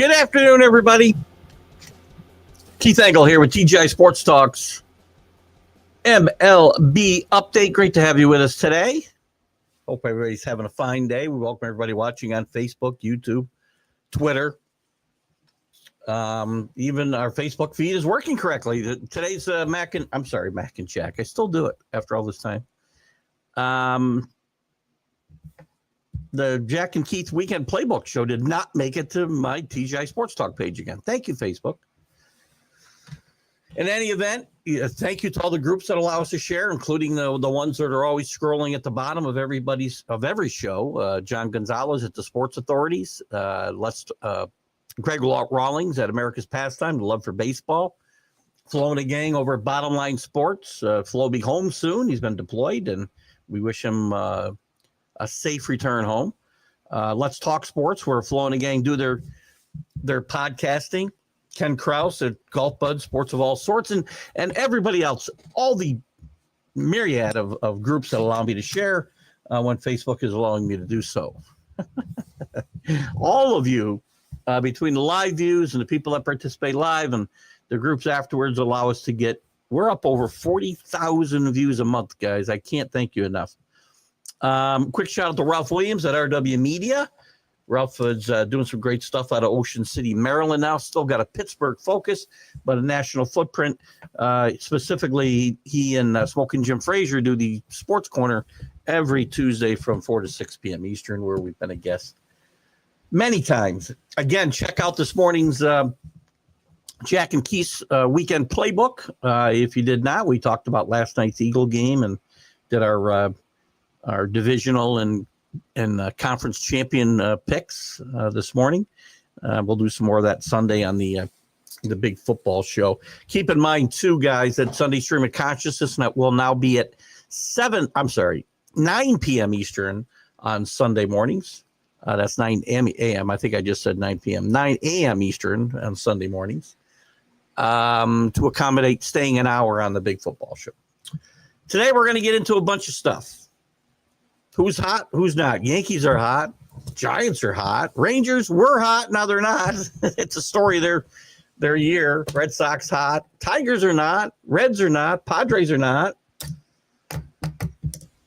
Good afternoon, everybody. Keith Engle here with TGI Sports Talks MLB update. Great to have you with us today. Hope everybody's having a fine day. We welcome everybody watching on Facebook, YouTube, Twitter. Even our Facebook feed is working correctly. Today's Mac and Jack. I still do it after all this time. The Jack and Keith Weekend Playbook Show did not make it to my TGI Sports Talk page again. Thank you, Facebook. In any event, thank you to all the groups that allow us to share, including the ones that are always scrolling at the bottom of every show. John Gonzalez at the Sports Authorities. Greg Rawlings at America's Pastime, the love for baseball. Flo and a gang over at Bottom Line Sports. Flo will be home soon. He's been deployed, and we wish him a safe return home. Let's Talk Sports, where Flo and a gang do their podcasting. Ken Krause at Golf Bud Sports of All Sorts, and everybody else, all the myriad of groups that allow me to share when Facebook is allowing me to do so. All of you, between the live views and the people that participate live and the groups afterwards, allow us to we're up over 40,000 views a month, guys. I can't thank you enough. Quick shout out to Ralph Williams at RW Media. Ralph is doing some great stuff out of Ocean City, Maryland now. Still got a Pittsburgh focus, but a national footprint. Specifically, he and Smoking Jim Frazier do the Sports Corner every Tuesday from 4 to 6 p.m. Eastern, where we've been a guest many times. Again, check out this morning's Jack and Keith's Weekend Playbook. If you did not, we talked about last night's Eagle game and did our divisional and conference champion picks this morning. We'll do some more of that Sunday on the big football show. Keep in mind, too, guys, that Sunday Stream of Consciousness will now be at 9 p.m. Eastern on Sunday mornings. That's 9 a.m. I think I just said 9 p.m. 9 a.m. Eastern on Sunday mornings to accommodate staying an hour on the big football show. Today, we're going to get into a bunch of stuff. Who's hot? Who's not? Yankees are hot. Giants are hot. Rangers were hot. Now they're not. It's a story of their year. Red Sox hot. Tigers are not. Reds are not. Padres are not.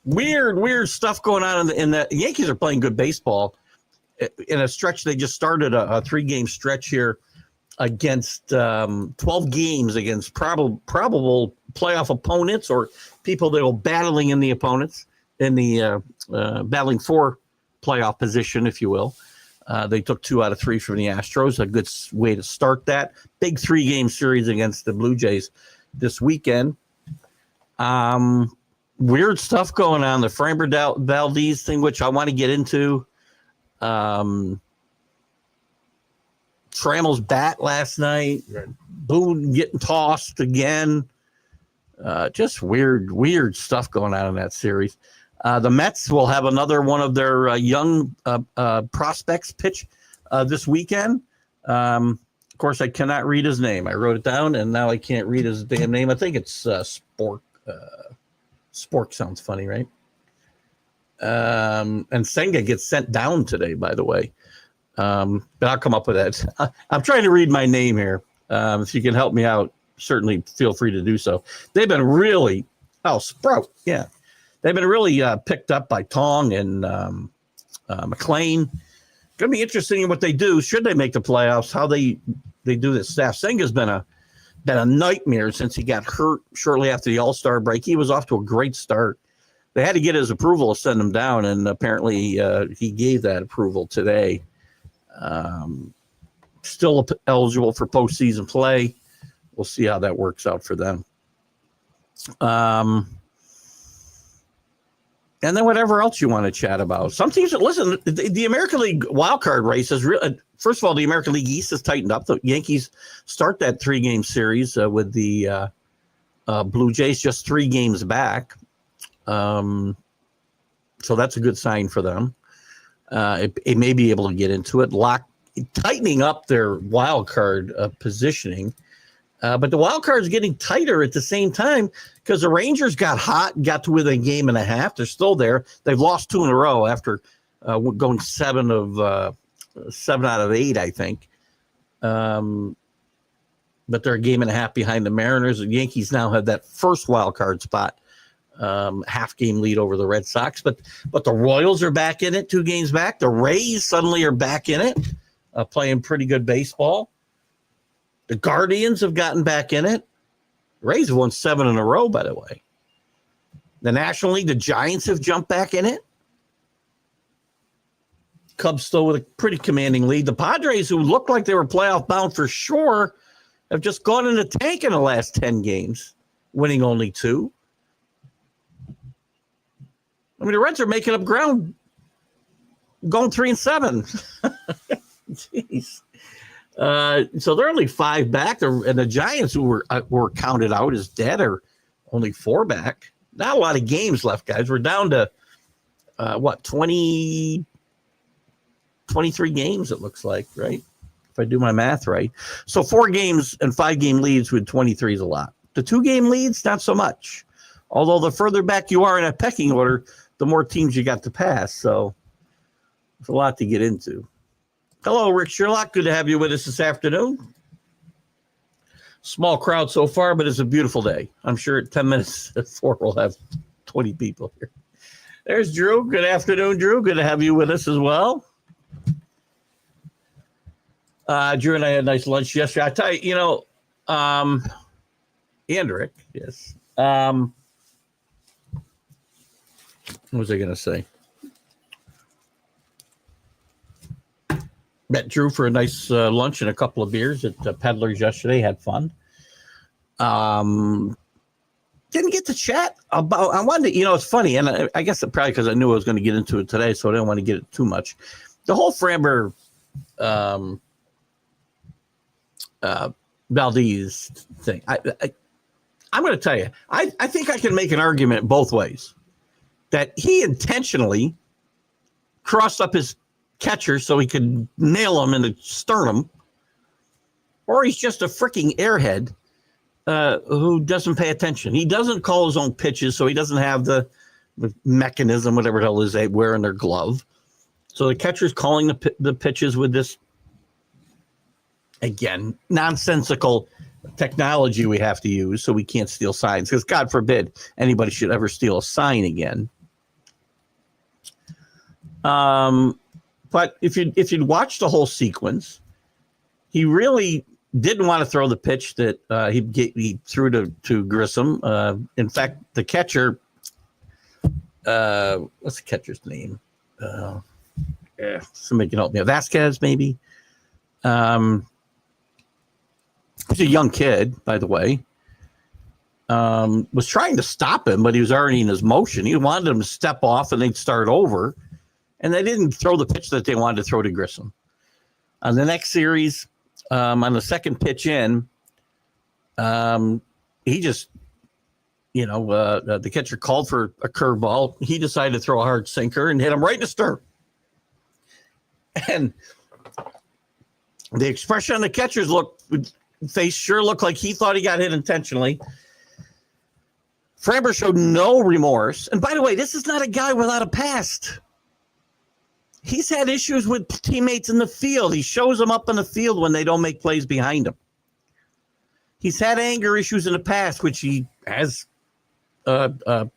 Weird stuff going on in the Yankees are playing good baseball. In a stretch, they just started a 3-game stretch here against 12 games against probable playoff opponents or people that will battling in the opponents. In the battling for playoff position, if you will. They took 2 out of 3 from the Astros, a good way to start that. Big 3-game series against the Blue Jays this weekend. Weird stuff going on. The Framber Valdez thing, which I want to get into. Trammell's bat last night. Boone getting tossed again. Just weird stuff going on in that series. The Mets will have another one of their young prospects pitch this weekend. Of course, I cannot read his name. I wrote it down, and now I can't read his damn name. I think it's Spork. Spork sounds funny, right? And Senga gets sent down today, by the way. But I'll come up with that. I'm trying to read my name here. If you can help me out, certainly feel free to do so. They've been really Sprout, yeah. They've been really picked up by Tong and McLean. Going to be interesting in what they do. Should they make the playoffs? How they do this staff. Senga's been a nightmare since he got hurt shortly after the All-Star break. He was off to a great start. They had to get his approval to send him down, and apparently he gave that approval today. Still eligible for postseason play. We'll see how that works out for them. And then whatever else you want to chat about. Some teams, listen, the American League wildcard race is real. First of all, the American League East has tightened up. The Yankees start that 3-game series with the Blue Jays just 3 games back. So that's a good sign for them. It may be able to get into it. Tightening up their wild card positioning. But the wild card is getting tighter at the same time because the Rangers got hot, got to within a game and a half. They're still there. They've lost 2 in a row after going 7 out of 8, I think. But they're a game and a half behind the Mariners. The Yankees now have that first wild card spot, half game lead over the Red Sox. But the Royals are back in it, 2 games back. The Rays suddenly are back in it, playing pretty good baseball. The Guardians have gotten back in it. The Rays have won 7 in a row, by the way. The National League, the Giants have jumped back in it. Cubs still with a pretty commanding lead. The Padres, who looked like they were playoff bound for sure, have just gone in the tank in the last 10 games, winning only 2. I mean, the Reds are making up ground, going 3-7. Jeez. So they're only 5 back. And the Giants, who were counted out as dead, are only 4 back. Not a lot of games left, guys. We're down to, 23 games, it looks like, right? If I do my math right. So 4 games and 5-game leads with 23 is a lot. The 2-game leads, not so much. Although the further back you are in a pecking order, the more teams you got to pass. So it's a lot to get into. Hello, Rick Sherlock. Good to have you with us this afternoon. Small crowd so far, but it's a beautiful day. I'm sure at 10 minutes at 4, we'll have 20 people here. There's Drew. Good afternoon, Drew. Good to have you with us as well. Drew and I had a nice lunch yesterday. I tell you, and Rick, yes. What was I going to say? Met Drew for a nice lunch and a couple of beers at Peddlers yesterday. Had fun. Didn't get to chat about. I wanted to, it's funny, and I guess probably because I knew I was going to get into it today, so I didn't want to get it too much. The whole Framber Valdez thing. I'm going to tell you, I think I can make an argument both ways that he intentionally crossed up his catcher so he could nail him in the sternum, or he's just a freaking airhead who doesn't pay attention. He doesn't call his own pitches, so he doesn't have the mechanism, whatever the hell is they wear in their glove. So the catcher's calling the pitches with this, again, nonsensical technology we have to use so we can't steal signs, because God forbid anybody should ever steal a sign again. But if you'd watch the whole sequence, he really didn't want to throw the pitch that he threw to Grissom. In fact, the catcher, what's the catcher's name? Somebody can help me. Vasquez, maybe. He's a young kid, by the way. Was trying to stop him, but he was already in his motion. He wanted him to step off and they'd start over. And they didn't throw the pitch that they wanted to throw to Grissom. On the next series, on the second pitch in, he just, the catcher called for a curveball. He decided to throw a hard sinker and hit him right in the sternum. And the expression on the catcher's face sure looked like he thought he got hit intentionally. Framber showed no remorse. And by the way, this is not a guy without a past. He's had issues with teammates in the field. He shows them up in the field when they don't make plays behind him. He's had anger issues in the past, which he has, whatever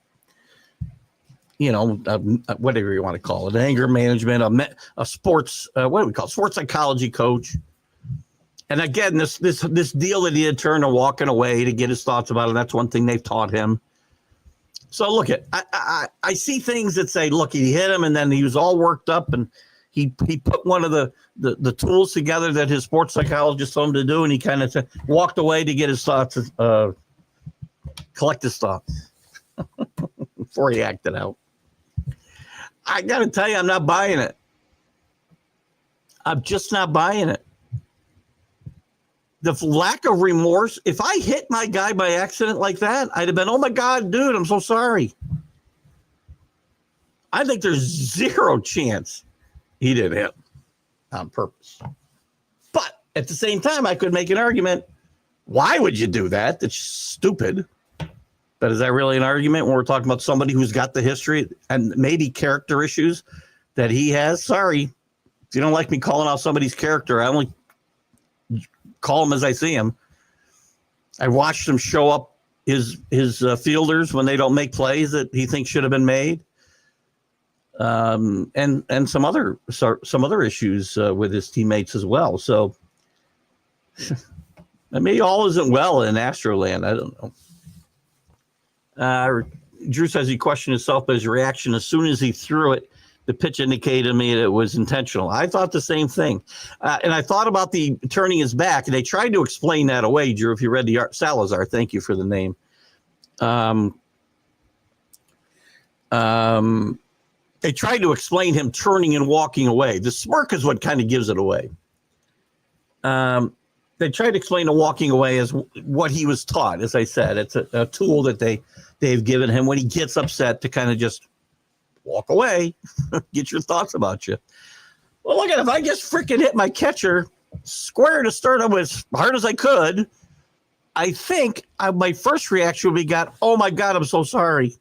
you want to call it, anger management, a sports, what do we call it? Sports psychology coach. And again, this deal that he had turned to walking away to get his thoughts about it, that's one thing they've taught him. So look, I see things that say, look, he hit him and then he was all worked up and he put one of the tools together that his sports psychologist told him to do, and he kind of walked away to get his thoughts, collect his thoughts before he acted out. I got to tell you, I'm not buying it. I'm just not buying it. The lack of remorse. If I hit my guy by accident like that, I'd have been, oh my God, dude, I'm so sorry. I think there's zero chance he didn't hit on purpose. But at the same time, I could make an argument. Why would you do that? That's stupid. But is that really an argument when we're talking about somebody who's got the history and maybe character issues that he has? Sorry. If you don't like me calling out somebody's character, I only call him as I see him. I watched him show up his fielders when they don't make plays that he thinks should have been made. And some other issues with his teammates as well. So maybe all isn't well in Astroland. I don't know. Drew says he questioned himself, but his reaction as soon as he threw it, the pitch indicated to me that it was intentional. I thought the same thing. And I thought about the turning his back, and they tried to explain that away, Drew, if you read the Salazar. Thank you for the name. They tried to explain him turning and walking away. The smirk is what kind of gives it away. They tried to explain the walking away as what he was taught. As I said, it's a tool that they've given him when he gets upset to kind of just walk away, get your thoughts about you. Well, look at if I just freaking hit my catcher square to sternum as hard as I could, I think my first reaction would be, oh my God, I'm so sorry.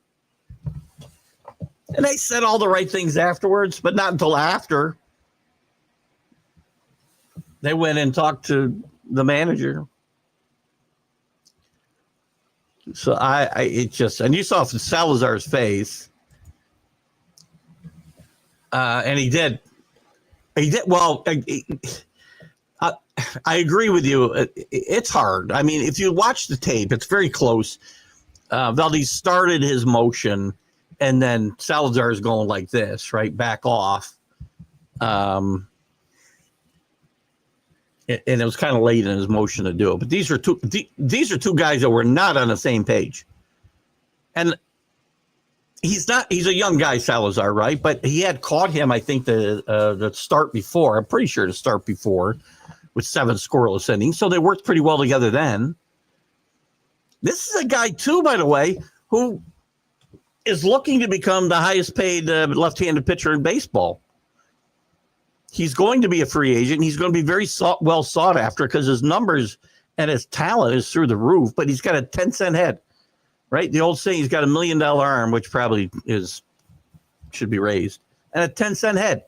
And they said all the right things afterwards, but not until after. They went and talked to the manager. So and you saw Salazar's face. And he did. Well, I agree with you. It's hard. I mean, if you watch the tape, it's very close. Valdez started his motion, and then Salazar is going like this, right? Back off. And it was kind of late in his motion to do it. But these are two guys that were not on the same page. And he's a young guy, Salazar, right? But he had caught him, I think, the start before. I'm pretty sure the start before with 7 scoreless innings. So they worked pretty well together then. This is a guy, too, by the way, who is looking to become the highest paid left-handed pitcher in baseball. He's going to be a free agent. He's going to be very well sought after because his numbers and his talent is through the roof, but he's got a 10-cent head, right? The old saying, he's got $1 million arm, which probably should be raised, and a 10-cent head.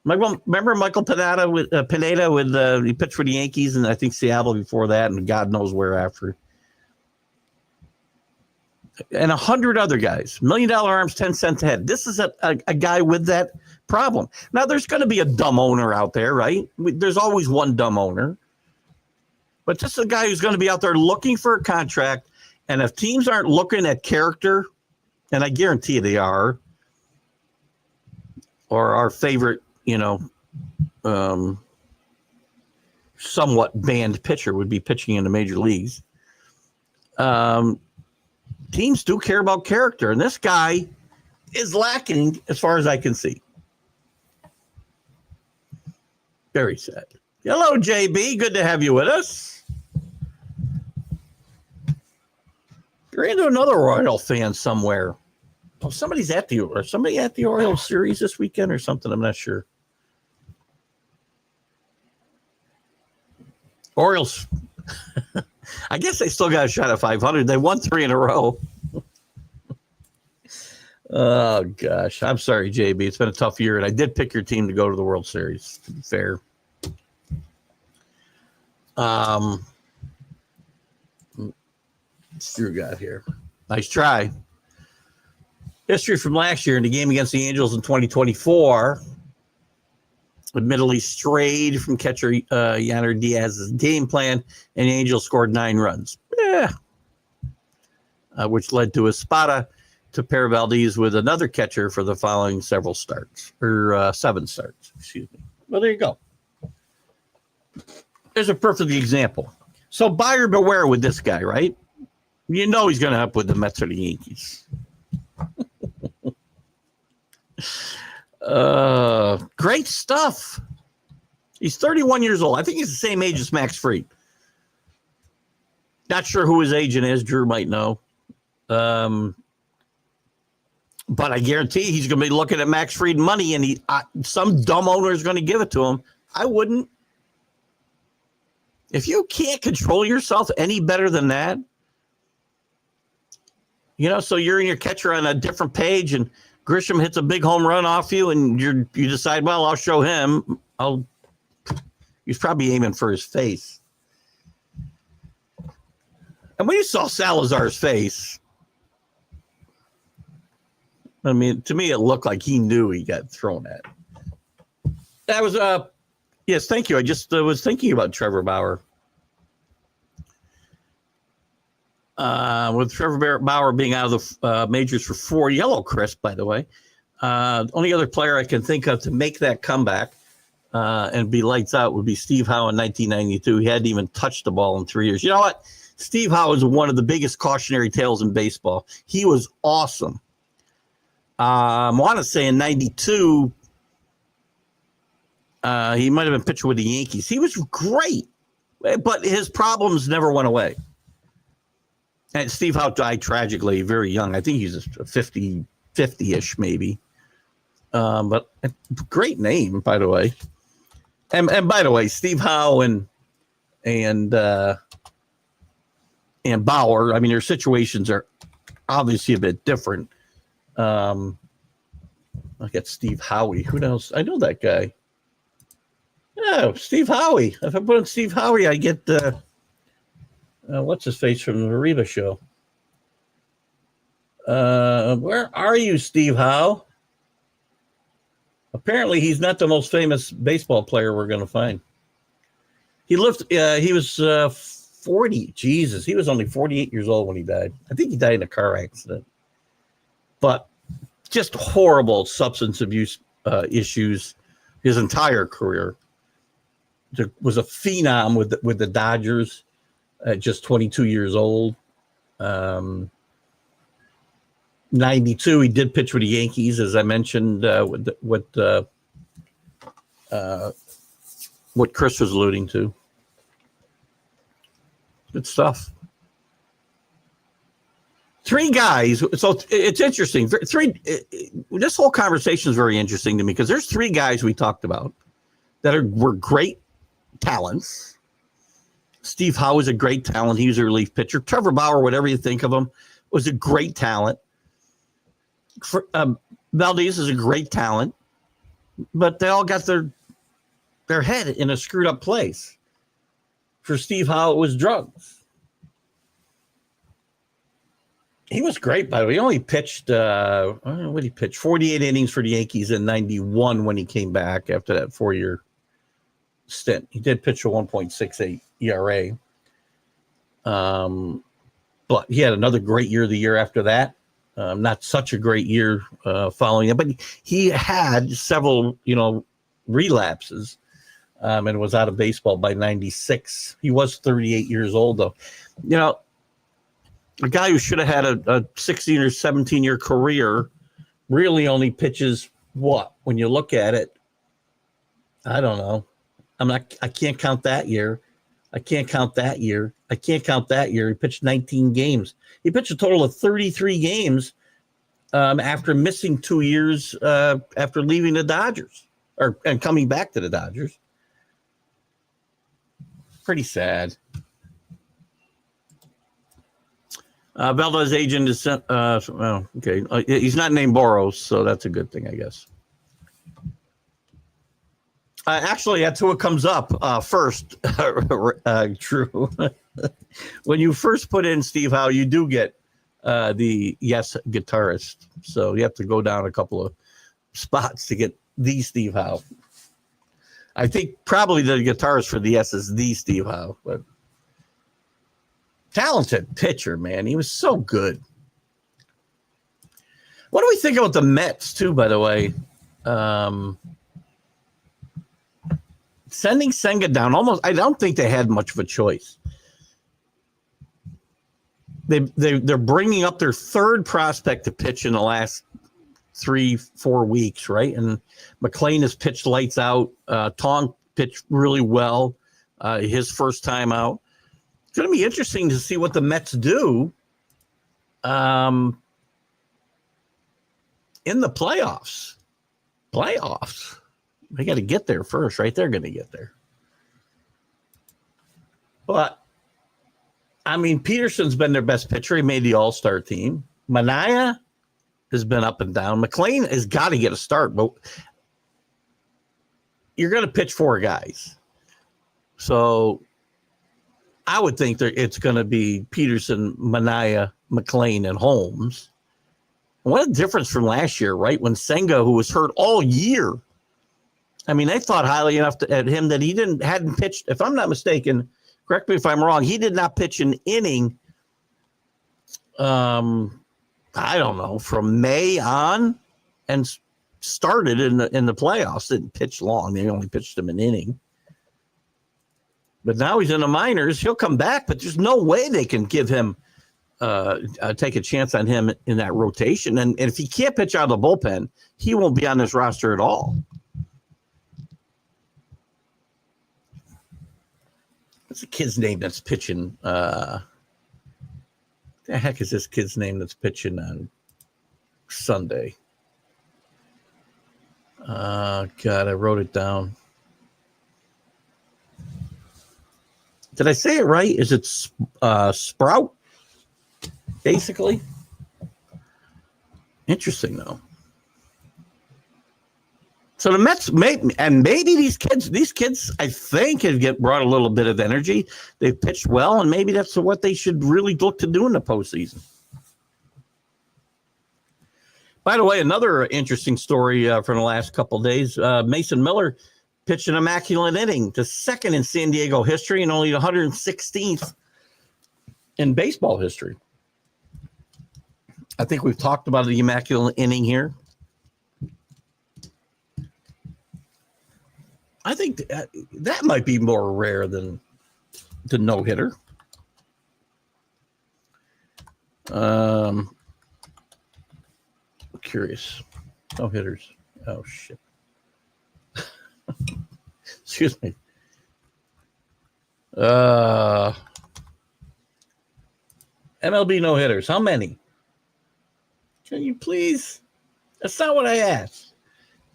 Remember Michael Pineda with he pitched for the Yankees and I think Seattle before that, and God knows where after. And 100 other guys, $1 million arms, 10-cent head. This is a guy with that problem. Now, there's going to be a dumb owner out there, right? There's always one dumb owner. But this is a guy who's going to be out there looking for a contract. And if teams aren't looking at character, and I guarantee they are, or our favorite, somewhat banned pitcher would be pitching in the major leagues. Teams do care about character, and this guy is lacking as far as I can see. Very sad. Hello, JB. Good to have you with us. You're into another Royal fan somewhere. Oh, somebody at the Orioles series this weekend or something. I'm not sure. Orioles. I guess they still got a shot at 500. They won 3 in a row. Oh, gosh. I'm sorry, JB. It's been a tough year, and I did pick your team to go to the World Series, to be fair. What's Drew got here? Nice try. History from last year in the game against the Angels in 2024. Admittedly strayed from catcher Yainer Diaz's game plan, and the Angels scored 9 runs. Which led to Espada to pair Valdez with another catcher for the following 7 starts. Excuse me. Well, there you go. There's a perfect example. So buyer beware with this guy, right? You know he's going to up with the Mets or the Yankees. Great stuff. He's 31 years old. I think he's the same age as Max Fried. Not sure who his agent is. Drew might know. But I guarantee he's going to be looking at Max Fried money, and some dumb owner is going to give it to him. I wouldn't. If you can't control yourself any better than that, so you're in your catcher on a different page, and Grisham hits a big home run off you, and you decide, well, I'll show him. He's probably aiming for his face. And when you saw Salazar's face, I mean, to me, it looked like he knew he got thrown at. That was, yes, thank you. I just was thinking about Trevor Bauer. With Trevor Bauer being out of the majors for 4, yellow crisp, by the way. Only other player I can think of to make that comeback and be lights out would be Steve Howe in 1992. He hadn't even touched the ball in 3 years. You know what? Steve Howe is one of the biggest cautionary tales in baseball. He was awesome. I want to say in 92, he might have been pitching with the Yankees. He was great, but his problems never went away. And Steve Howe died tragically very young. I think he's 50-ish maybe. But great name, by the way. And by the way, Steve Howe and Bauer, I mean, their situations are obviously a bit different. I got Steve Howie. Who knows? I know that guy. Oh, Steve Howie. If I put in Steve Howie, I get what's his face from the Reba show. Where are you, Steve Howe? Apparently, he's not the most famous baseball player we're going to find. He lived. He was 40. Jesus, he was only 48 years old when he died. I think he died in a car accident. But just horrible substance abuse issues his entire career. There was a phenom with the Dodgers at just 22 years old. 92, he did pitch with the Yankees, as I mentioned, what Chris was alluding to. Good stuff. 3 guys. So it's interesting. This whole conversation is very interesting to me because there's 3 guys we talked about that were great talents. Steve Howe was a great talent. He was a relief pitcher. Trevor Bauer, whatever you think of him, was a great talent. Valdez is a great talent, but they all got their head in a screwed up place. For Steve Howe, it was drugs. He was great, by the way. He only pitched, what did he pitch? 48 innings for the Yankees in 91 when he came back after that 4-year stint. He did pitch a 1.68 ERA. But he had another great year the year after that. Not such a great year following it, but he had several, relapses and was out of baseball by 96. He was 38 years old, though. A guy who should have had a 16 or 17-year career really only pitches what? When you look at it, I don't know. I can't count that year. I can't count that year. I can't count that year. He pitched 19 games. He pitched a total of 33 games after missing 2 years after leaving the Dodgers and coming back to the Dodgers. Pretty sad. Valdez agent is sent. Okay. He's not named Boros, so that's a good thing, I guess. Actually, that's who it comes up first. True. When you first put in Steve Howe, you do get the Yes guitarist. So you have to go down a couple of spots to get the Steve Howe. I think probably the guitarist for the Yes is the Steve Howe, but talented pitcher, man. He was so good. What do we think about the Mets, too, by the way? Sending Senga down, I don't think they had much of a choice. They're bringing up their 3rd prospect to pitch in the last 3-4 weeks, right? And McLean has pitched lights out. Tong pitched really well his first time out. It's going to be interesting to see what the Mets do in the playoffs. They got to get there first, right? They're going to get there. But, I mean, Peterson's been their best pitcher. He made the all-star team. Manaea has been up and down. McLean has got to get a start, but you're going to pitch 4 guys. So I would think that it's going to be Peterson, Mania, McLean, and Holmes. What a difference from last year, right? When Senga, who was hurt all year, I mean, they thought highly enough at him that he hadn't pitched. If I'm not mistaken, correct me if I'm wrong, he did not pitch an inning. I don't know, from May on, and started in the playoffs. Didn't pitch long; they only pitched him an inning. But now he's in the minors. He'll come back, but there's no way they can give him take a chance on him in that rotation. And if he can't pitch out of the bullpen, he won't be on this roster at all. What's the kid's name that's pitching? The heck is this kid's name that's pitching on Sunday? God, I wrote it down. Did I say it right? Is it Sprout? Basically. Interesting, though. So the Mets, maybe these kids, I think, have brought a little bit of energy. They've pitched well, and maybe that's what they should really look to do in the postseason. By the way, another interesting story from the last couple of days, Mason Miller pitched an immaculate inning, the second in San Diego history and only the 116th in baseball history. I think we've talked about the immaculate inning here. I think that might be more rare than the no-hitter. I'm curious. No-hitters. Oh, shit. Excuse me. MLB no-hitters. How many? Can you please? That's not what I asked.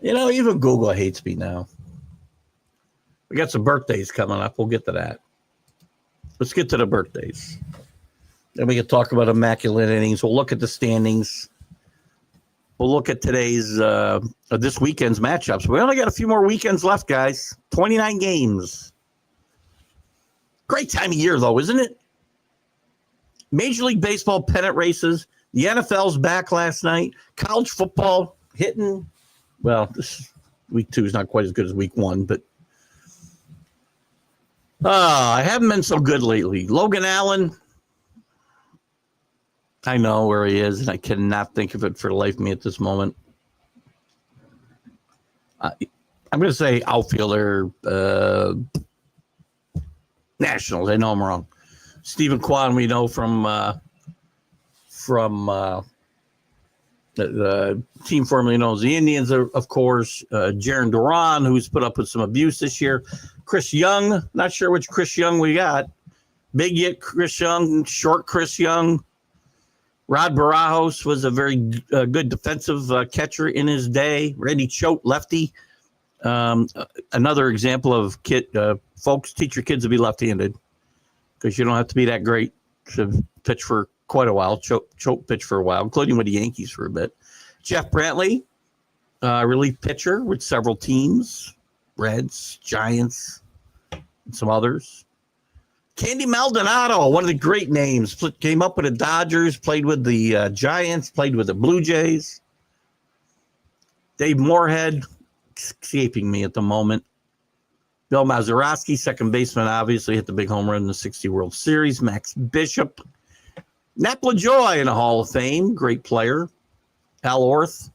You know, even Google hates me now. We got some birthdays coming up. We'll get to that. Let's get to the birthdays. Then we can talk about immaculate innings. We'll look at the standings. We'll look at today's, this weekend's matchups. We only got a few more weekends left, guys. 29 games. Great time of year, though, isn't it? Major League Baseball pennant races. The NFL's back last night. College football hitting. Well, this week 2 is not quite as good as week 1, but I haven't been so good lately. Logan Allen. I know where he is, and I cannot think of it for the life of me at this moment. I'm going to say outfielder, Nationals. I know I'm wrong. Stephen Kwan, we know from the team formerly known as the Indians, of course. Jaron Duran, who's put up with some abuse this year. Chris Young, not sure which Chris Young we got. Big yet Chris Young, short Chris Young. Rod Barajos was a very good defensive catcher in his day. Randy Choate, lefty. Another example of folks, teach your kids to be left-handed because you don't have to be that great to pitch for quite a while. Choate pitched for a while, including with the Yankees for a bit. Jeff Brantley, relief pitcher with several teams, Reds, Giants, and some others. Candy Maldonado, one of the great names, came up with the Dodgers, played with the Giants, played with the Blue Jays. Dave Moorhead, escaping me at the moment. Bill Mazeroski, second baseman, obviously hit the big home run in the 60 World Series. Max Bishop. Nap LaJoy in the Hall of Fame, great player. Al Orth.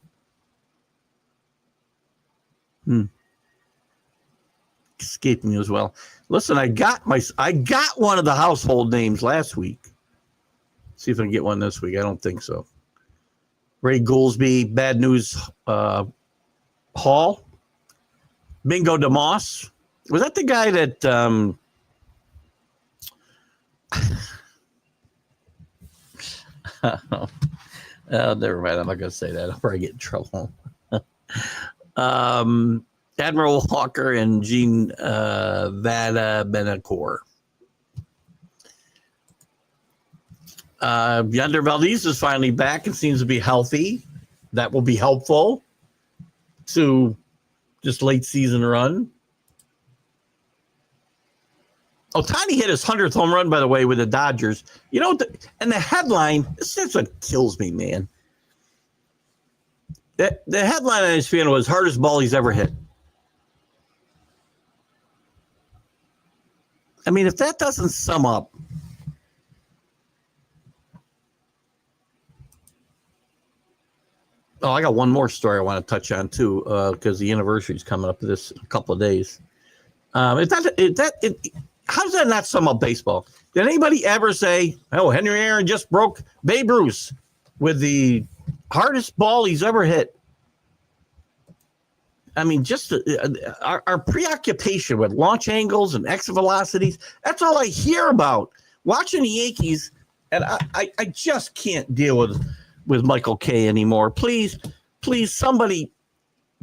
Escaping me as well. Listen, I got one of the household names last week. See if I can get one this week. I don't think so. Ray Goolsby, Bad News Hall. Bingo DeMoss. Was that the guy that oh, never mind. I'm not going to say that. I'll probably get in trouble. Admiral Walker and Gene Vada Benacore. Yonder Valdez is finally back and seems to be healthy. That will be helpful to just late season run. Ohtani hit his 100th home run, by the way, with the Dodgers. You know, and the headline, this is what kills me, man. The headline on ESPN was hardest ball he's ever hit. I mean, if that doesn't sum up. Oh, I got one more story I want to touch on, too, because the anniversary is coming up this a couple of days. How does that not sum up baseball? Did anybody ever say, oh, Henry Aaron just broke Babe Ruth with the hardest ball he's ever hit? I mean, just our preoccupation with launch angles and exit velocities, that's all I hear about. Watching the Yankees, and I just can't deal with Michael Kay anymore. Please, somebody,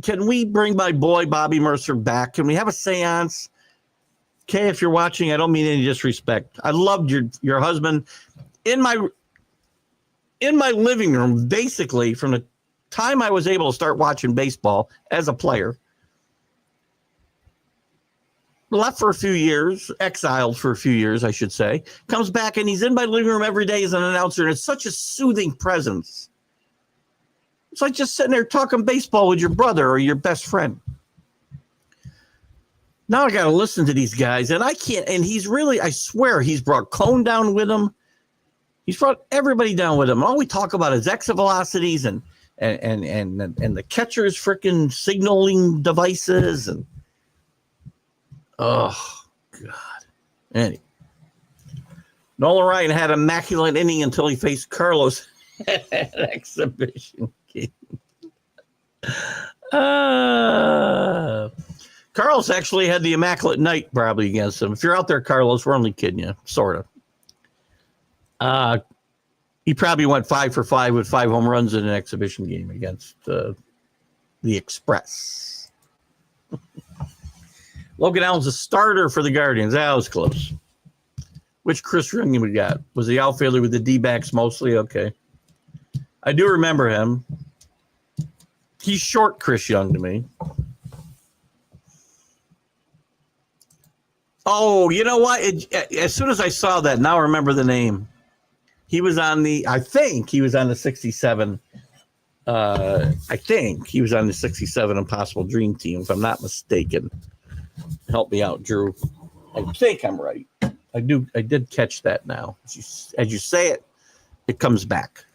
can we bring my boy Bobby Mercer back? Can we have a seance? Kay, if you're watching, I don't mean any disrespect. I loved your husband in my living room, basically, from the time I was able to start watching baseball as a player. Left for a few years, exiled for a few years, I should say. Comes back, and he's in my living room every day as an announcer, and it's such a soothing presence. It's like just sitting there talking baseball with your brother or your best friend. Now I got to listen to these guys, and I can't. And he's really, I swear, he's brought Cone down with him. He's brought everybody down with him. All we talk about is exit velocities and the catcher's freaking signaling devices and oh God. Anyway, Nolan Ryan had an immaculate inning until he faced Carlos at an exhibition game. Carlos actually had the immaculate night probably against him. If you're out there, Carlos, we're only kidding you, sort of. He probably went 5 for 5 with 5 home runs in an exhibition game against the Express. Logan Allen's a starter for the Guardians. That was close. Which Chris Young we got? Was the outfielder with the D-backs mostly? Okay. I do remember him. He's short Chris Young to me. Oh, you know what? As soon as I saw that, now I remember the name. He was on I think he was on the 67. I think he was on the 67 Impossible Dream Team, if I'm not mistaken. Help me out, Drew. I think I'm right. I did catch that now. As you say it, it comes back.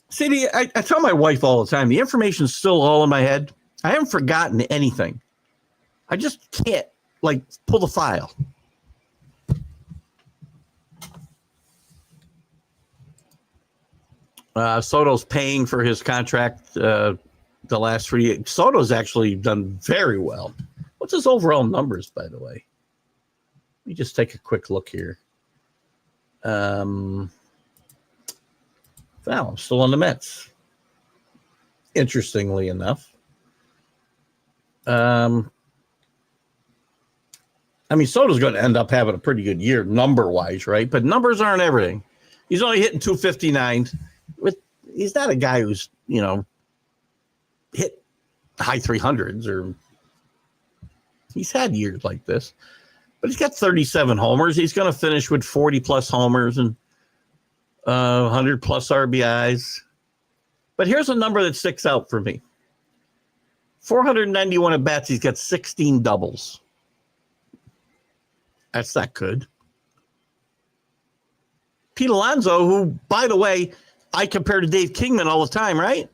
See, I tell my wife all the time, the information's still all in my head. I haven't forgotten anything. I just can't, pull the file. Soto's paying for his contract the last 3 years. Soto's actually done very well. What's his overall numbers, by the way? Let me just take a quick look here. Wow, I'm still on the Mets. Interestingly enough. I mean, Soto's going to end up having a pretty good year number-wise, right? But numbers aren't everything. He's only hitting 259. He's not a guy who's, hit high 300s or he's had years like this. But he's got 37 homers. He's going to finish with 40-plus homers and 100-plus RBIs. But here's a number that sticks out for me. 491 at-bats. He's got 16 doubles. That's not good. Pete Alonso, who, by the way, I compare to Dave Kingman all the time, right?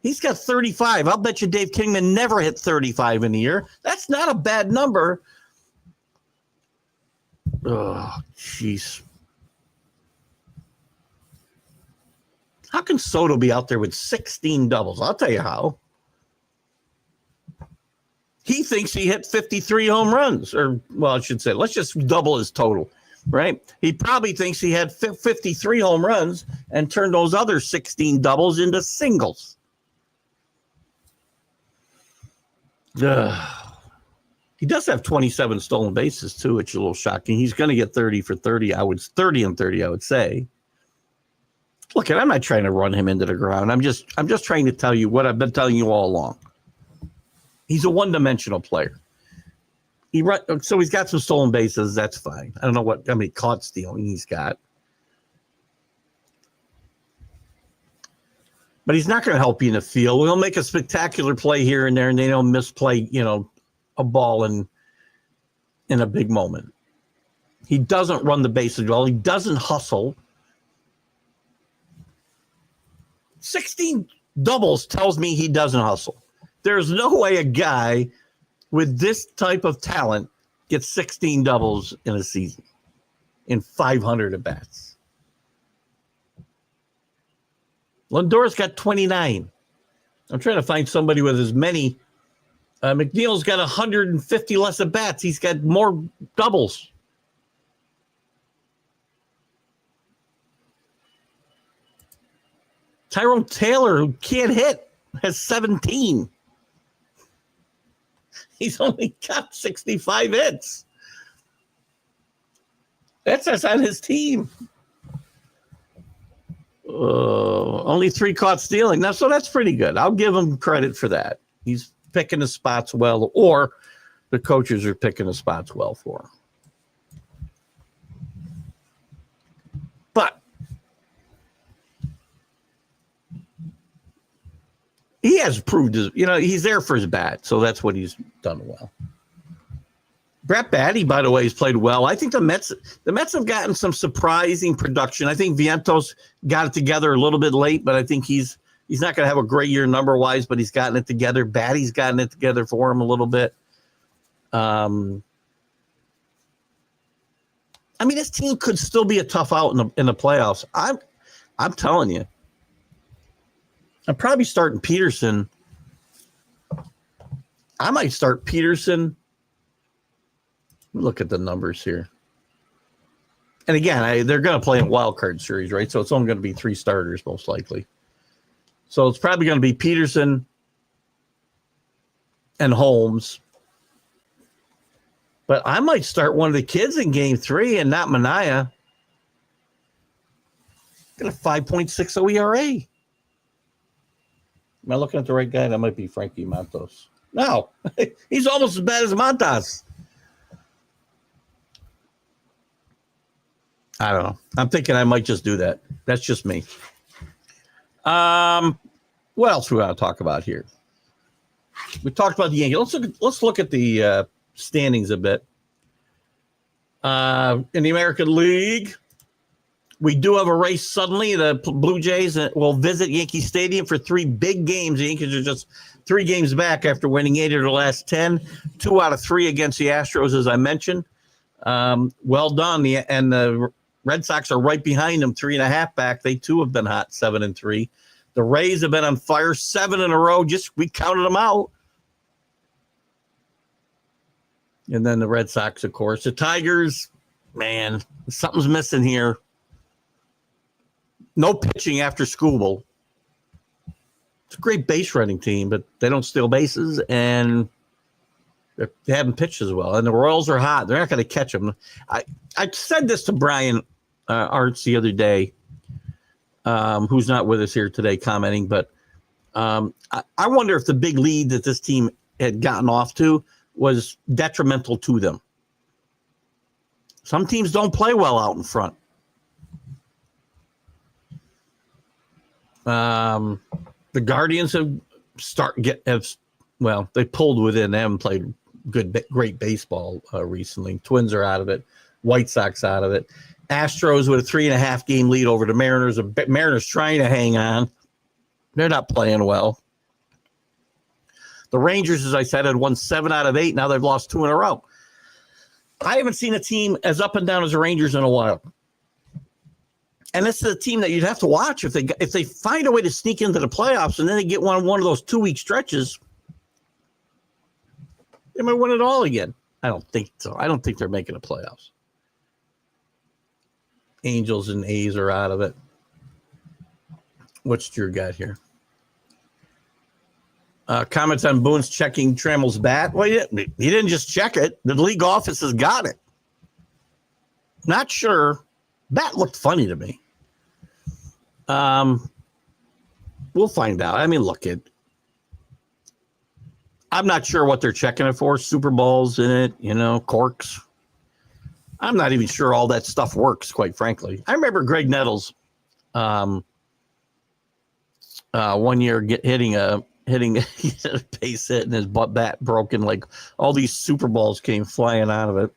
He's got 35. I'll bet you Dave Kingman never hit 35 in a year. That's not a bad number. Oh, jeez. How can Soto be out there with 16 doubles? I'll tell you how. He thinks he hit 53 home runs. Or, well, I should say, let's just double his total. Right? He probably thinks he had 53 home runs and turned those other 16 doubles into singles. He does have 27 stolen bases, too, which is a little shocking. He's going to get 30 for 30. 30 and 30, I would say. Look, I'm not trying to run him into the ground. I'm just trying to tell you what I've been telling you all along. He's a one-dimensional player. So he's got some stolen bases. That's fine. I don't know how many caught stealing he's got. But he's not going to help you in the field. He'll make a spectacular play here and there, and they don't misplay, a ball in a big moment. He doesn't run the bases well. He doesn't hustle. 16 doubles tells me he doesn't hustle. There's no way a guy with this type of talent gets 16 doubles in a season in 500 at-bats. Lindor's got 29. I'm trying to find somebody with as many. McNeil's got 150 less at-bats. He's got more doubles. Tyrone Taylor, who can't hit, has 17. He's only got 65 hits. That's on his team. Only 3 caught stealing. Now, so that's pretty good. I'll give him credit for that. He's picking the spots well, or the coaches are picking the spots well for him. But he has proved he's there for his bat, so that's what he's done well. Brett Baty, by the way, has played well. I think the Mets have gotten some surprising production. I think Vientos got it together a little bit late, but I think he's not going to have a great year number-wise, but he's gotten it together. Baty's gotten it together for him a little bit. This team could still be a tough out in the playoffs. I'm telling you. I'm probably starting Peterson. I might start Peterson. Look at the numbers here. And again, they're going to play in wild card series, right? So it's only going to be 3 starters most likely. So it's probably going to be Peterson and Holmes. But I might start one of the kids in game 3 and not Manaea. Got a 5.60 ERA. Am I looking at the right guy? That might be Frankie Montas. No, he's almost as bad as Montas. I don't know. I'm thinking I might just do that. That's just me. What else we want to talk about here? We talked about the Yankees. Let's look at the standings a bit. In the American League, we do have a race suddenly. The Blue Jays will visit Yankee Stadium for 3 big games. The Yankees are just 3 games back after winning 8 of their last 10. 2 out of 3 against the Astros, as I mentioned. Well done. And the Red Sox are right behind them, 3.5 back. They too have been hot, 7-3. The Rays have been on fire, 7 in a row. We counted them out. And then the Red Sox, of course. The Tigers, man, something's missing here. No pitching after Skubal. It's a great base running team, but they don't steal bases, and they haven't pitched as well. And the Royals are hot. They're not going to catch them. I said this to Brian Arts the other day, who's not with us here today commenting, but I wonder if the big lead that this team had gotten off to was detrimental to them. Some teams don't play well out in front. The Guardians they pulled within. They haven't played great baseball recently. Twins are out of it. White Sox out of it. Astros with a 3.5 game lead over the Mariners. The Mariners trying to hang on. They're not playing well. The Rangers, as I said, had won 7 out of 8. Now they've lost 2 in a row. I haven't seen a team as up and down as the Rangers in a while. And this is a team that you'd have to watch if they find a way to sneak into the playoffs and then they get one of those 2-week stretches. They might win it all again. I don't think so. I don't think they're making the playoffs. Angels and A's are out of it. What's your got here? Comments on Boone's checking Trammell's bat. Well, he didn't just check it. The league office has got it. Not sure. Bat looked funny to me. We'll find out. I mean, look, I'm not sure what they're checking it for. Super Bowls in it, corks. I'm not even sure all that stuff works, quite frankly. I remember Greg Nettles one year hitting a base hit and his bat broken. Like all these Super Balls came flying out of it.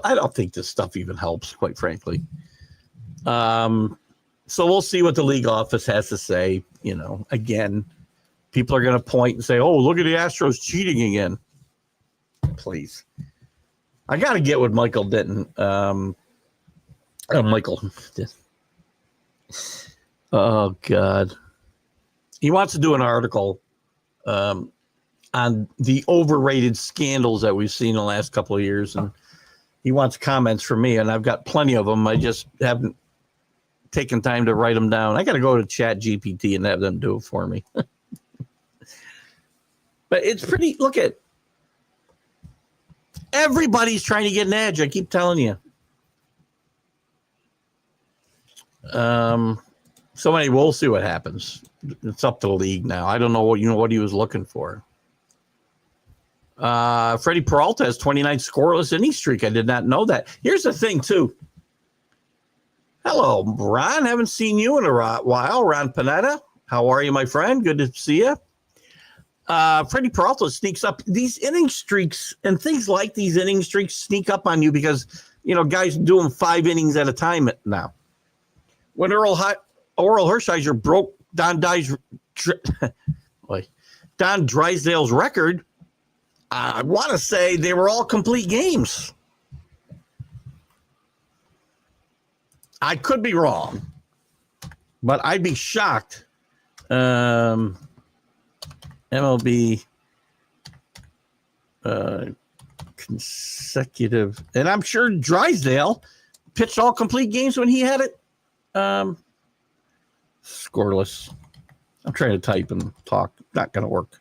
I don't think this stuff even helps, quite frankly. So we'll see what the league office has to say. Again, people are going to point and say, "Oh, look at the Astros cheating again." Please, I got to get with Michael Denton. Michael. Oh God, he wants to do an article on the overrated scandals that we've seen in the last couple of years, and he wants comments from me, and I've got plenty of them. I just haven't taken time to write them down. I got to go to Chat GPT and have them do it for me. But it's pretty. Look at everybody's trying to get an edge. I keep telling you. So anyway, we'll see what happens. It's up to the league now. I don't know what he was looking for. Freddie Peralta has 29 scoreless inning streak. I did not know that. Here's the thing, too. Hello, Ron. Haven't seen you in a while. Ron Panetta. How are you, my friend? Good to see you. Freddie Peralta sneaks up. These inning streaks and things like these inning streaks sneak up on you because, guys do them 5 innings at a time now. When Oral Hershiser broke Don Drysdale's record, I want to say they were all complete games. I could be wrong, but I'd be shocked. MLB consecutive, and I'm sure Drysdale pitched all complete games when he had it. Scoreless. I'm trying to type and talk. Not going to work.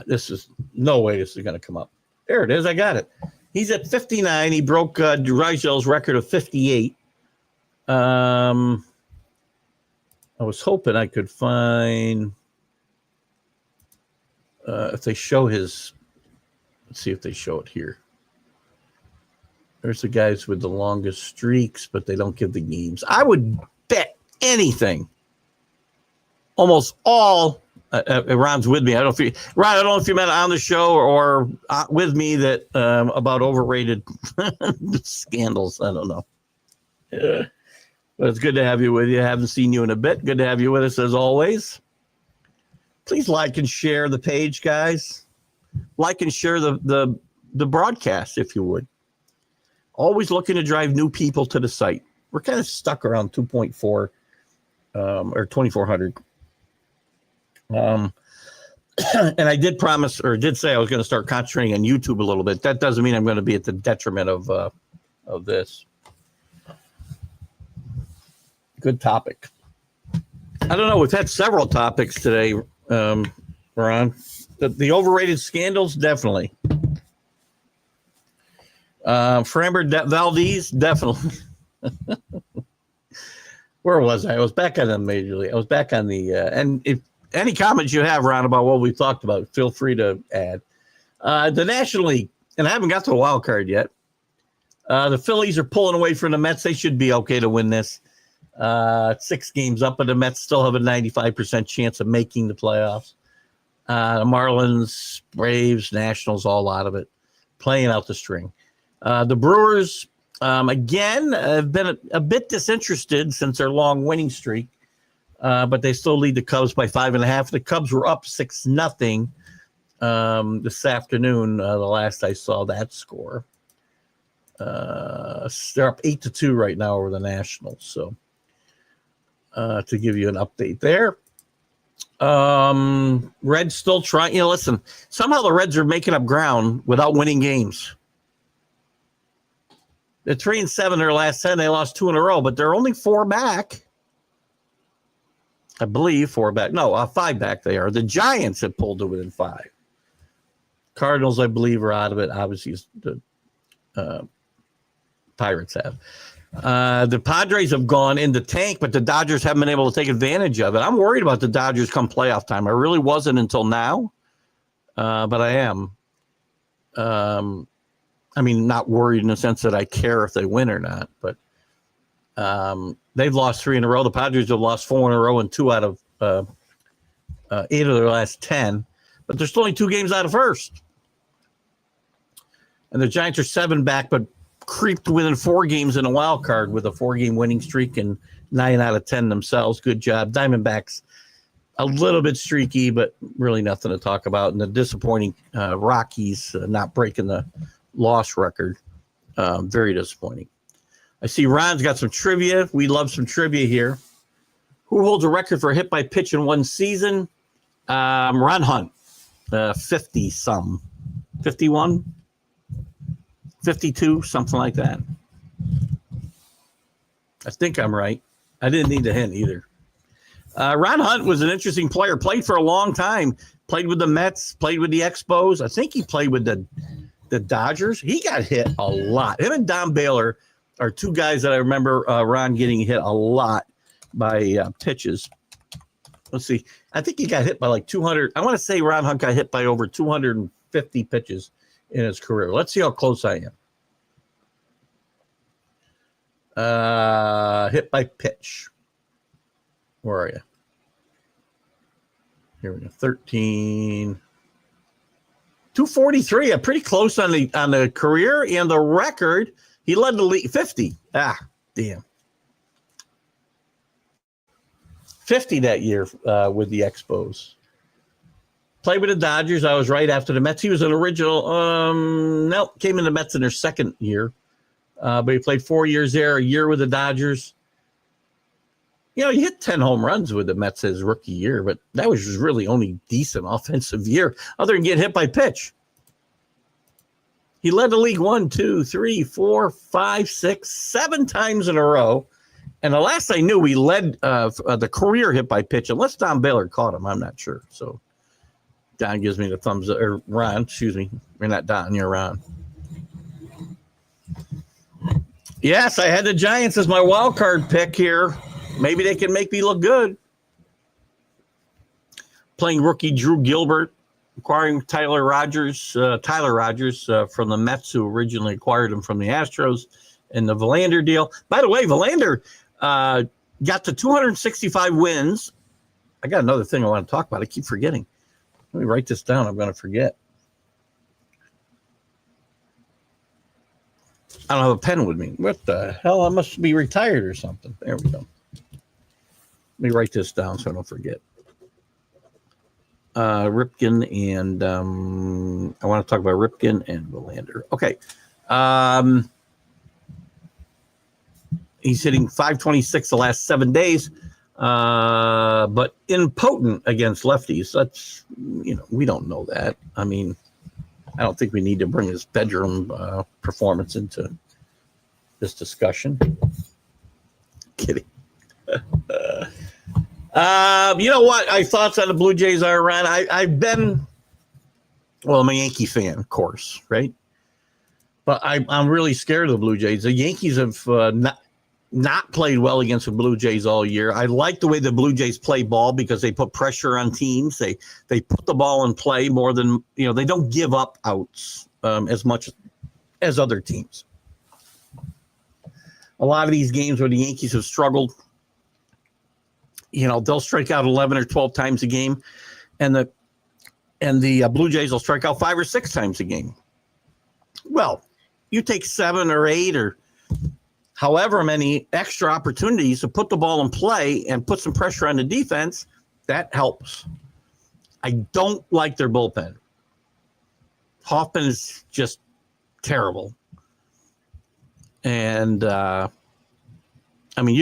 This is no way this is going to come up. There it is. I got it. He's at 59. He broke Drysdale's record of 58. I was hoping I could find if they show his. Let's see if they show it here. There's the guys with the longest streaks, but they don't give the games. I would bet anything. Almost all. Ron's with me. Ron, I don't know if you meant on the show or with me that about overrated scandals. I don't know. But it's good to have you with you. I haven't seen you in a bit. Good to have you with us as always. Please like and share the page, guys. Like and share the broadcast if you would. Always looking to drive new people to the site. We're kind of stuck around 2.4 or 2,400. And I did promise or did say I was going to start concentrating on YouTube a little bit. That doesn't mean I'm going to be at the detriment of this. Good topic. I don't know. We've had several topics today, Ron. The overrated scandals, definitely. Framber Valdez, definitely. Where was I? I was back on the Major League. I was back on the and if any comments you have, Ron, about what we talked about, feel free to add. The National League, and I haven't got to the wild card yet. The Phillies are pulling away from the Mets. They should be okay to win this. 6 games up, but the Mets still have a 95% chance of making the playoffs. The Marlins, Braves, Nationals, all out of it, playing out the string. The Brewers, again, have been a bit disinterested since their long winning streak, but they still lead the Cubs by 5.5. The Cubs were up 6-0 this afternoon, the last I saw that score. They're up 8-2 right now over the Nationals, so to give you an update there. Reds still trying. Listen, somehow the Reds are making up ground without winning games. They're 3-7 their last 10. They lost 2 in a row, but they're only 4 back. I believe 4 back. No, 5 back they are. The Giants have pulled to within 5. Cardinals, I believe, are out of it. Obviously, the Pirates have. The Padres have gone in the tank, but the Dodgers haven't been able to take advantage of it. I'm worried about the Dodgers come playoff time. I really wasn't until now, but I am. I mean, not worried in the sense that I care if they win or not, but they've lost 3 in a row. The Padres have lost 4 in a row and 2 out of 8 of their last 10, but they're still only 2 games out of first. And the Giants are 7 back, but creeped within 4 games in a wild card with a 4-game winning streak and 9 out of 10 themselves. Good job. Diamondbacks a little bit streaky, but really nothing to talk about. And the disappointing Rockies not breaking the loss record. Very disappointing. I see Ron's got some trivia. We love some trivia here. Who holds a record for hit by pitch in one season? Ron Hunt, 50-some. 51? 52, something like that. I think I'm right. I didn't need a hint either. Ron Hunt was an interesting player. Played for a long time. Played with the Mets. Played with the Expos. I think he played with the Dodgers. He got hit a lot. Him and Don Baylor are 2 guys that I remember Ron getting hit a lot by pitches. Let's see. I think he got hit by like 200. I want to say Ron Hunt got hit by over 250 pitches in his career. Let's see how close I am. Hit by pitch. Where are you? Here we go. 13. 243. Pretty close on the career and the record. He led the league. 50. Damn. 50 that year with the Expos. Played with the Dodgers. I was right after the Mets. He was an original. Came in the Mets in their second year. But he played 4 years there, a year with the Dodgers. You know, he hit 10 home runs with the Mets his rookie year, but that was really only decent offensive year, other than getting hit by pitch. He led the league 1, 2, 3, 4, 5, 6, 7 times in a row. And the last I knew, he led the career hit by pitch, unless Don Baylor caught him. I'm not sure. So Don gives me the thumbs up, or Ron, excuse me. You're not Don, you're Ron. Yes, I had the Giants as my wild card pick here. Maybe they can make me look good. Playing rookie Drew Gilbert, acquiring Tyler Rogers from the Mets, who originally acquired him from the Astros, in the Verlander deal. By the way, Verlander got to 265 wins. I got another thing I want to talk about. I keep forgetting. Let me write this down. I'm going to forget. I don't have a pen with me. What the hell? I must be retired or something. There we go. Let me write this down so I don't forget. Ripken and I want to talk about Ripken and Verlander. Okay. He's hitting .526 the last 7 days, but impotent against lefties. That's, we don't know that. I mean, I don't think we need to bring his bedroom performance into this discussion. Kidding. You know what? My thoughts on the Blue Jays are, Ron. I'm a Yankee fan, of course, right? But I'm really scared of the Blue Jays. The Yankees have not played well against the Blue Jays all year. I like the way the Blue Jays play ball because they put pressure on teams. They put the ball in play more than, they don't give up outs as much as other teams. A lot of these games where the Yankees have struggled, they'll strike out 11 or 12 times a game, and the Blue Jays will strike out 5 or 6 times a game. Well, you take 7 or 8 or however many extra opportunities to put the ball in play and put some pressure on the defense, that helps. I don't like their bullpen. Hoffman is just terrible. And, you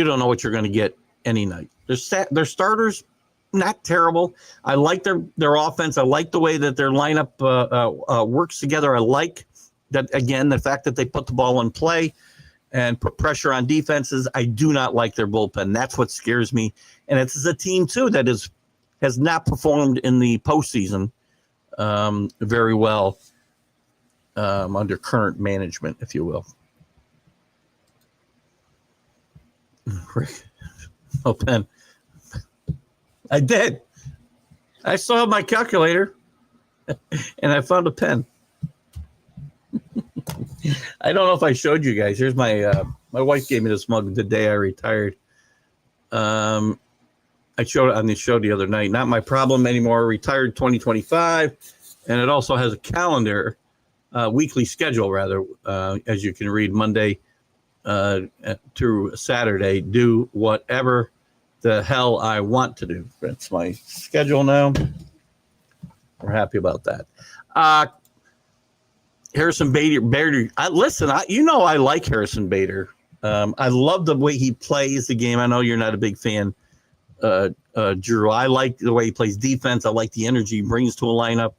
don't know what you're going to get any night. Their starters, not terrible. I like their offense. I like the way that their lineup works together. I like that, again, the fact that they put the ball in play and put pressure on defenses. I do not like their bullpen. That's what scares me. And it's a team, too, that has not performed in the postseason very well under current management, if you will. No pen. I did. I still have my calculator, and I found a pen. I don't know if I showed you guys. Here's my wife gave me this mug the day I retired. I showed it on the show the other night. Not my problem anymore. Retired 2025, and it also has a calendar, weekly schedule rather, as you can read Monday through Saturday. Do whatever the hell I want to do. That's my schedule now. We're happy about that. Harrison Bader. Listen, I like Harrison Bader. I love the way he plays the game. I know you're not a big fan, Drew. I like the way he plays defense. I like the energy he brings to a lineup.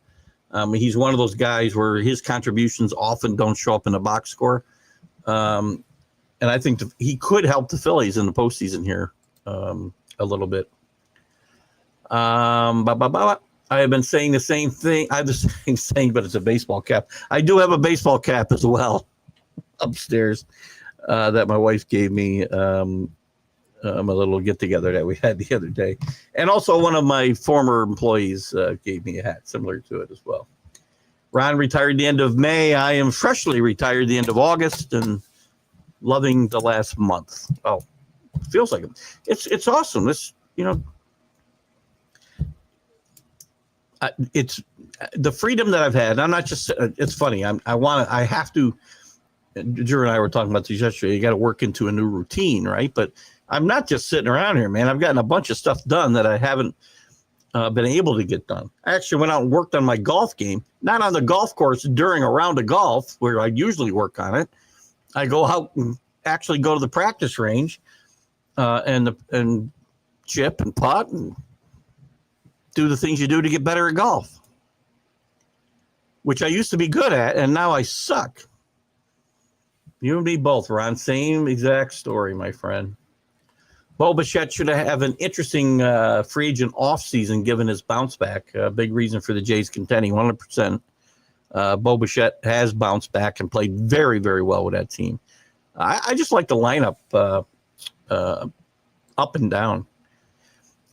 He's one of those guys where his contributions often don't show up in the box score. And I think he could help the Phillies in the postseason here a little bit. I have been saying the same thing. I have the same thing, but it's a baseball cap. I do have a baseball cap as well upstairs that my wife gave me. A little get together that we had the other day, and also one of my former employees gave me a hat similar to it as well. Ron retired the end of May. I am freshly retired the end of August and loving the last month. Oh, feels like it. It's awesome. This, it's the freedom that I've had. And I'm not just. It's funny. I have to. Drew and I were talking about this yesterday. You got to work into a new routine, right? But I'm not just sitting around here, man. I've gotten a bunch of stuff done that I haven't been able to get done. I actually went out and worked on my golf game, not on the golf course during a round of golf where I usually work on it. I go out and actually go to the practice range and chip and putt and do the things you do to get better at golf, which I used to be good at, and now I suck. You and me both, Ron. Same exact story, my friend. Bo Bichette should have an interesting free agent offseason given his bounce back. Big reason for the Jays contending 100%. Bo Bichette has bounced back and played very, very well with that team. I just like the lineup up and down.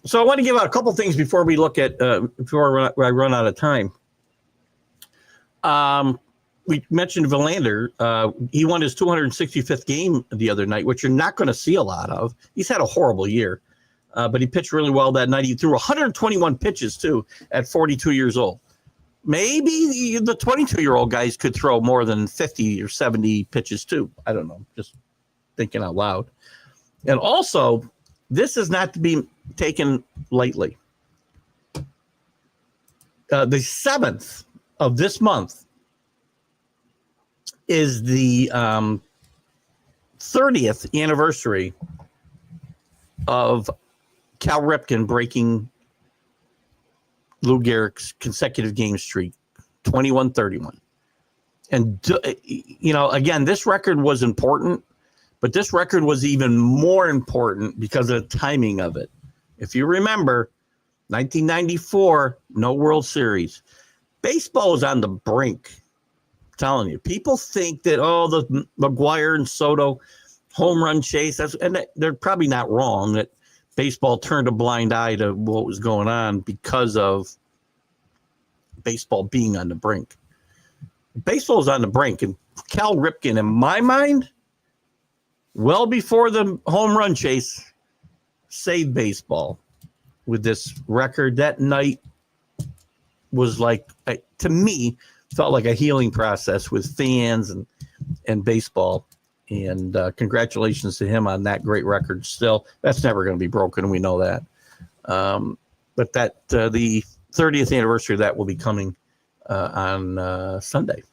So I want to give out a couple things before we look at before I run out of time. We mentioned Verlander. He won his 265th game the other night, which you're not going to see a lot of. He's had a horrible year, but he pitched really well that night. He threw 121 pitches, too, at 42 years old. Maybe the 22-year-old guys could throw more than 50 or 70 pitches, too. I don't know. Just thinking out loud. And also, this is not to be taken lightly. The 7th of this month is the 30th anniversary of Cal Ripken breaking Lou Gehrig's consecutive game streak, 21-31. And, again, this record was important, but this record was even more important because of the timing of it. If you remember, 1994, no World Series. Baseball is on the brink. I'm telling you, people think that, the McGuire and Soto home run chase, and they're probably not wrong that baseball turned a blind eye to what was going on because of baseball being on the brink. Baseball is on the brink, and Cal Ripken, in my mind, well before the home run chase, saved baseball with this record. That night was like, to me, felt like a healing process with fans and baseball. And congratulations to him on that great record. Still, that's never going to be broken, and we know that. But that the 30th anniversary of that will be coming on Sunday.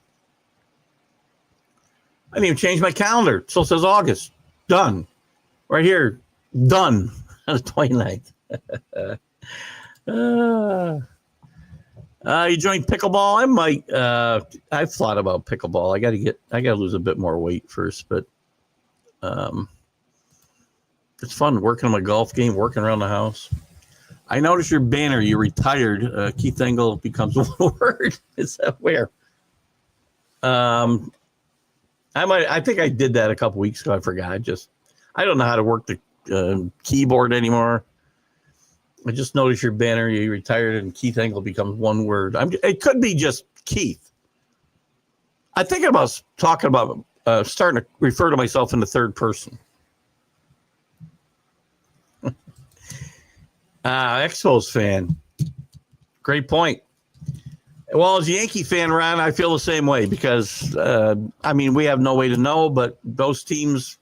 I didn't even change my calendar. It still says August. Done. Right here. Done. On the 29th. You joined pickleball? I might. I've thought about pickleball. I gotta lose a bit more weight first, but it's fun working on my golf game, working around the house. I noticed your banner. You retired. Keith Engle becomes one word. Is that where? I think I did that a couple weeks ago. I forgot. I don't know how to work the keyboard anymore. I just noticed your banner. You retired and Keith Engle becomes one word. It could be just Keith. I'm thinking about talking about starting to refer to myself in the third person. Expos fan. Great point. Well, as a Yankee fan, Ron, I feel the same way because, we have no way to know, but those teams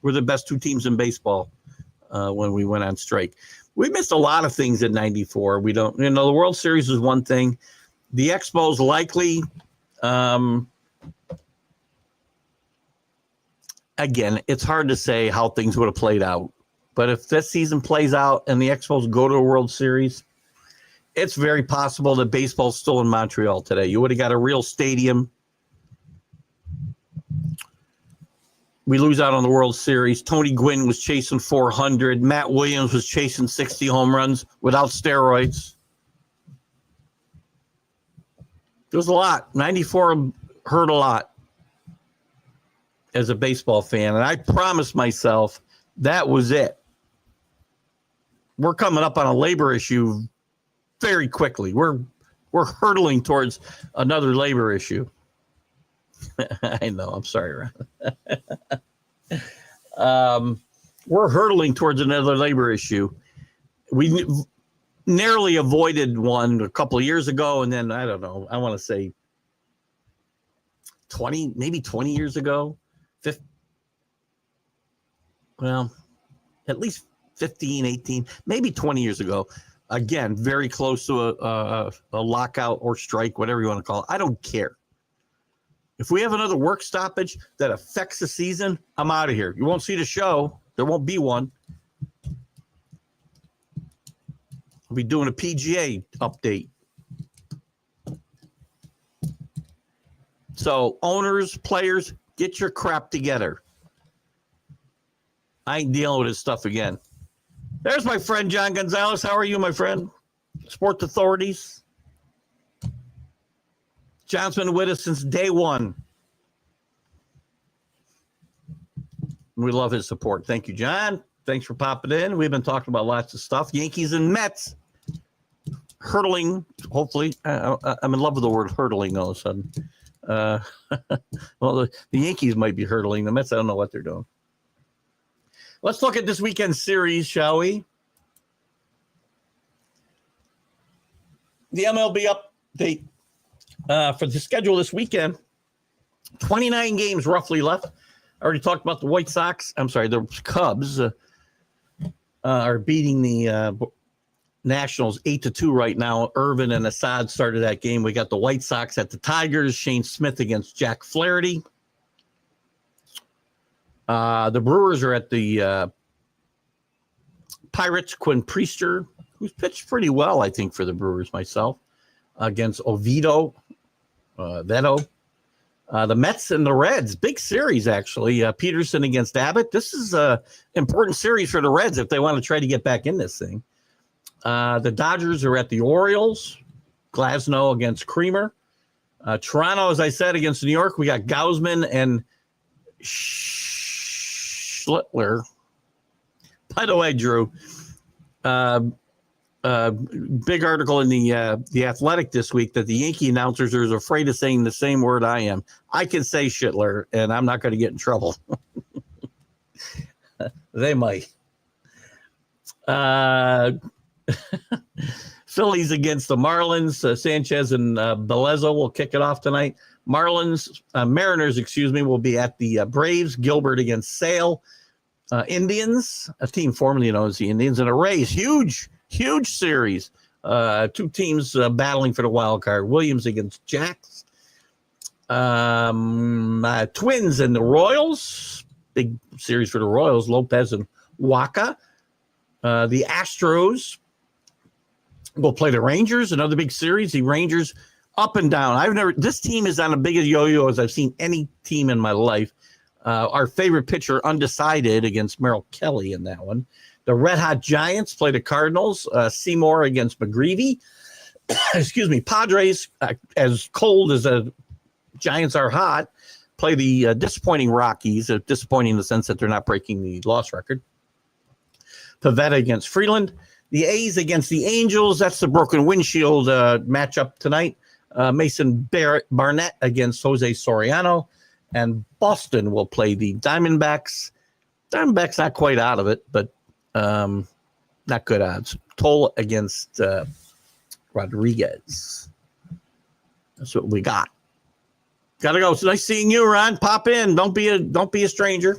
were the best two teams in baseball when we went on strike. We missed a lot of things in '94. We don't, the World Series is one thing. The Expos likely, again, it's hard to say how things would have played out. But if this season plays out and the Expos go to a World Series, it's very possible that baseball's still in Montreal today. You would have got a real stadium. We lose out on the World Series. Tony Gwynn was chasing 400. Matt Williams was chasing 60 home runs without steroids. It was a lot. 94 hurt a lot as a baseball fan. And I promised myself that was it. We're coming up on a labor issue very quickly. We're hurtling towards another labor issue. I know. I'm sorry, Ron. We're hurtling towards another labor issue. We narrowly avoided one a couple of years ago, and then I don't know. I want to say 20 years ago. Well, at least 15, 18, maybe 20 years ago. Again, very close to a lockout or strike, whatever you want to call it. I don't care. If we have another work stoppage that affects the season, I'm out of here. You won't see the show. There won't be one. We'll be doing a PGA update. So owners, players, get your crap together. I ain't dealing with this stuff again. There's my friend, John Gonzalez. How are you, my friend? Sports authorities. John's been with us since day one. We love his support. Thank you, John. Thanks for popping in. We've been talking about lots of stuff. Yankees and Mets. Hurtling, hopefully. I'm in love with the word hurtling all of a sudden. Well, the Yankees might be hurtling. The Mets, I don't know what they're doing. Let's look at this weekend's series, shall we? The MLB update for the schedule this weekend. 29 games roughly left. I already talked about the White Sox. I'm sorry, the Cubs are beating the Nationals 8-2 right now. Irvin and Assad started that game. We got the White Sox at the Tigers. Shane Smith against Jack Flaherty. The Brewers are at the Pirates. Quinn Priester, who's pitched pretty well, I think, for the Brewers myself, against Veto. The Mets and the Reds, big series, actually. Peterson against Abbott. This is an important series for the Reds if they want to try to get back in this thing. The Dodgers are at the Orioles. Glasnow against Creamer. Toronto, as I said, against New York. We got Gausman and Schlittler. By the way, Drew, big article in the Athletic this week that the Yankee announcers are afraid of saying the same word I am. I can say Schlittler, and I'm not going to get in trouble. They might. Phillies against the Marlins. Sanchez and Belezzo will kick it off tonight. Mariners, will be at the Braves. Gilbert against Sale. Indians, a team formerly known as the Indians, and the Rays. Huge series. Two teams battling for the wild card. Williams against Jacks. Twins and the Royals. Big series for the Royals. Lopez and Waka. The Astros will play the Rangers. Another big series. The Rangers up and down. This team is on a big yo-yo as I've seen any team in my life. Our favorite pitcher undecided against Merrill Kelly in that one. The Red Hot Giants play the Cardinals. Seymour against McGreevy. Excuse me. Padres, as cold as the Giants are hot, play the disappointing Rockies. Disappointing in the sense that they're not breaking the loss record. Pavetta against Freeland. The A's against the Angels. That's the broken windshield matchup tonight. Mason Barnett against Jose Soriano. And Boston will play the Diamondbacks. Diamondbacks not quite out of it, but not good odds. Toll against Rodriguez. That's what we got. Gotta go. It's nice seeing you, Ron. Pop in. Don't be a stranger.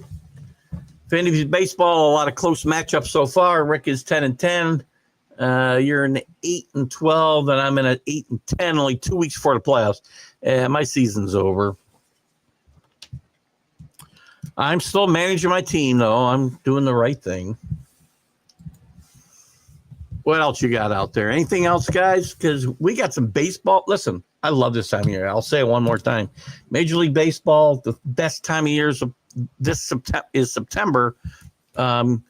Fantasy baseball, a lot of close matchups so far. Rick is 10-10. You're in 8-12, and I'm in at 8-10. Only 2 weeks before the playoffs. My season's over. I'm still managing my team, though. I'm doing the right thing. What else you got out there? Anything else, guys? Because we got some baseball. Listen, I love this time of year. I'll say it one more time. Major League Baseball, the best time of year is September. Even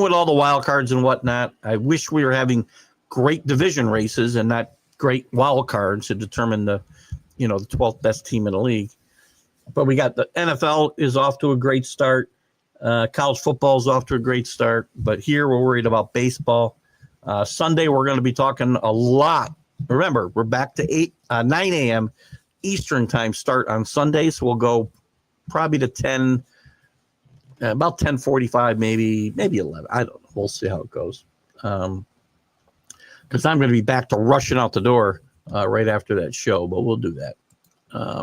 with all the wild cards and whatnot, I wish we were having great division races and not great wild cards to determine the 12th best team in the league. But we got the NFL is off to a great start. College football is off to a great start. But here we're worried about baseball. Sunday we're going to be talking a lot. Remember, we're back to 9 a.m. Eastern time start on Sunday. So we'll go probably to 10, about 10:45, maybe 11. I don't know. We'll see how it goes. Because I'm going to be back to rushing out the door right after that show. But we'll do that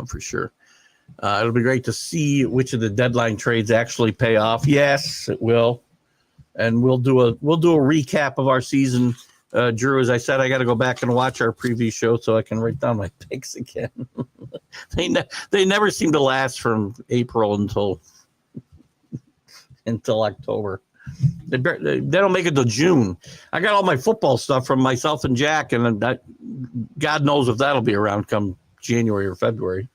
for sure. It'll be great to see which of the deadline trades actually pay off. Yes, it will. And we'll do a recap of our season. Drew, as I said, I got to go back and watch our previous show so I can write down my picks again. They never seem to last from April until October. They don't make it till June. I got all my football stuff from myself and Jack, and God knows if that'll be around come January or February.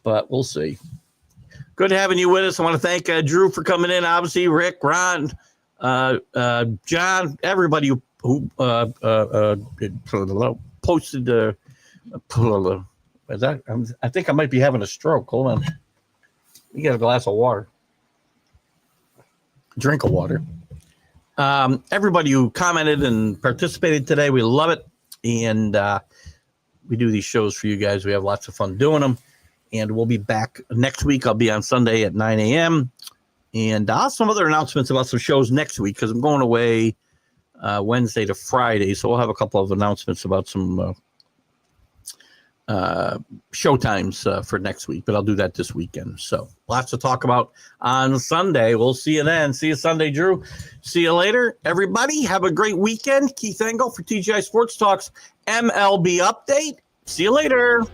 But we'll see. Good having you with us. I want to thank Drew for coming in. Obviously, Rick, Ron, John, everybody who posted. I think I might be having a stroke. Hold on. You get a glass of water. Drink of water. Everybody who commented and participated today, we love it. And we do these shows for you guys. We have lots of fun doing them. And we'll be back next week. I'll be on Sunday at 9 a.m. And I'll have some other announcements about some shows next week because I'm going away Wednesday to Friday. So we'll have a couple of announcements about some show times for next week. But I'll do that this weekend. So lots to talk about on Sunday. We'll see you then. See you Sunday, Drew. See you later. Everybody, have a great weekend. Keith Engle for TGI Sports Talks MLB Update. See you later.